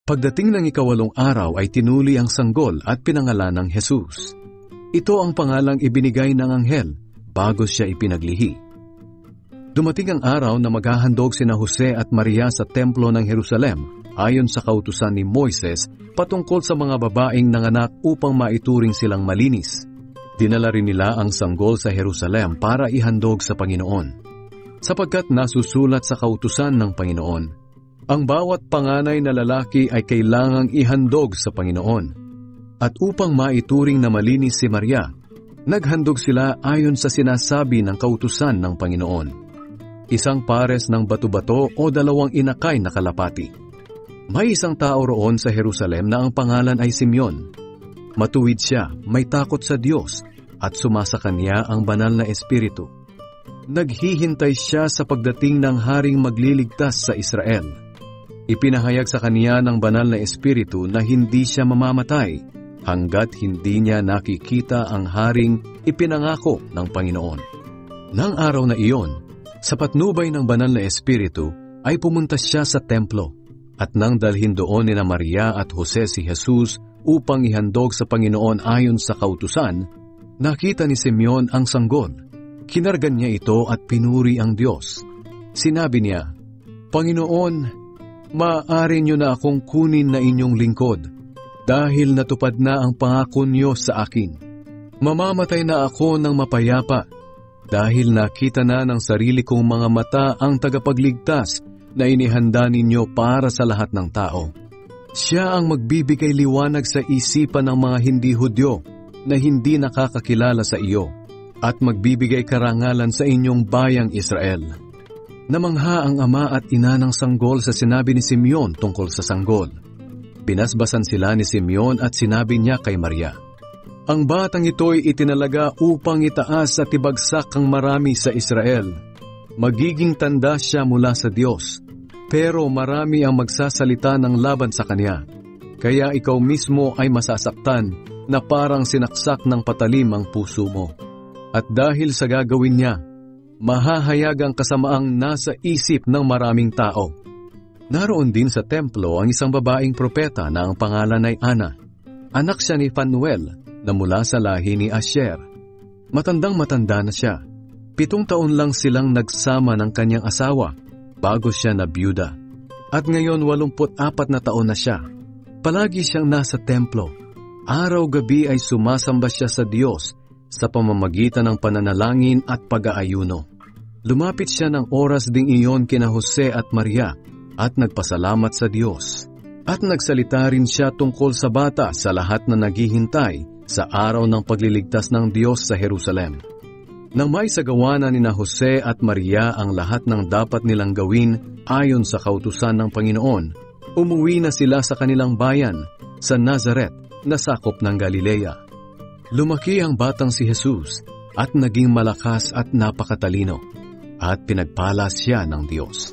Pagdating ng ikawalong araw ay tinuli ang sanggol at pinangalan ng Jesus. Ito ang pangalang ibinigay ng anghel bago siya ipinaglihi. Dumating ang araw na maghahandog sina Jose at Maria sa templo ng Jerusalem ayon sa kautusan ni Moises patungkol sa mga babaeng nanganak upang maituring silang malinis. Dinala rin nila ang sanggol sa Jerusalem para ihandog sa Panginoon. Sapagkat nasusulat sa kautusan ng Panginoon, ang bawat panganay na lalaki ay kailangang ihandog sa Panginoon. At upang maituring na malinis si Maria, naghandog sila ayon sa sinasabi ng kautusan ng Panginoon. Isang pares ng bato-bato o 2 inakay na kalapati. May isang tao roon sa Jerusalem na ang pangalan ay Simeon. Matuwid siya, may takot sa Diyos, at sumasa kanya ang banal na espiritu. Naghihintay siya sa pagdating ng haring magliligtas sa Israel. Ipinahayag sa kanya ng banal na espiritu na hindi siya mamamatay hanggat hindi niya nakikita ang haring ipinangako ng Panginoon. Nang araw na iyon, sa patnubay ng banal na espiritu ay pumunta siya sa templo at nang dalhin doon nina Maria at Jose si Jesus upang ihandog sa Panginoon ayon sa kautusan, nakita ni Simeon ang sanggol. Kinargan niya ito at pinuri ang Diyos. Sinabi niya, "Panginoon, maaari niyo na akong kunin na inyong lingkod, dahil natupad na ang pangako niyo sa akin. Mamamatay na ako ng mapayapa, dahil nakita na ng sarili kong mga mata ang tagapagligtas na inihanda ninyo para sa lahat ng tao. Siya ang magbibigay liwanag sa isipan ng mga hindi Hudyo na hindi nakakakilala sa iyo, at magbibigay karangalan sa inyong bayang Israel." Namangha ang ama at ina ng sanggol sa sinabi ni Simeon tungkol sa sanggol. Binasbasan sila ni Simeon at sinabi niya kay Maria, "Ang batang ito'y itinalaga upang itaas at ibagsak ang marami sa Israel. Magiging tanda siya mula sa Diyos, pero marami ang magsasalita ng laban sa kanya. Kaya ikaw mismo ay masasaktan na parang sinaksak ng patalim ang puso mo. At dahil sa gagawin niya, mahahayag ang kasamaang nasa isip ng maraming tao." Naroon din sa templo ang isang babaeng propeta na ang pangalan ay Ana. Anak siya ni Phanuel na mula sa lahi ni Asher. Matandang-matanda na siya. 7 taon lang silang nagsama ng kanyang asawa bago siya nabiyuda. At ngayon 84 na taon na siya. Palagi siyang nasa templo. Araw-gabi ay sumasamba siya sa Diyos sa pamamagitan ng pananalangin at pag-aayuno. Lumapit siya ng oras ding iyon kina Jose at Maria at nagpasalamat sa Diyos. At nagsalita rin siya tungkol sa bata sa lahat na naghihintay sa araw ng pagliligtas ng Diyos sa Jerusalem. Nang may sagawa na nina Jose at Maria ang lahat ng dapat nilang gawin ayon sa kautusan ng Panginoon, umuwi na sila sa kanilang bayan sa Nazaret na sakop ng Galilea. Lumaki ang batang si Jesus at naging malakas at napakatalino, at pinagpala siya ng Diyos.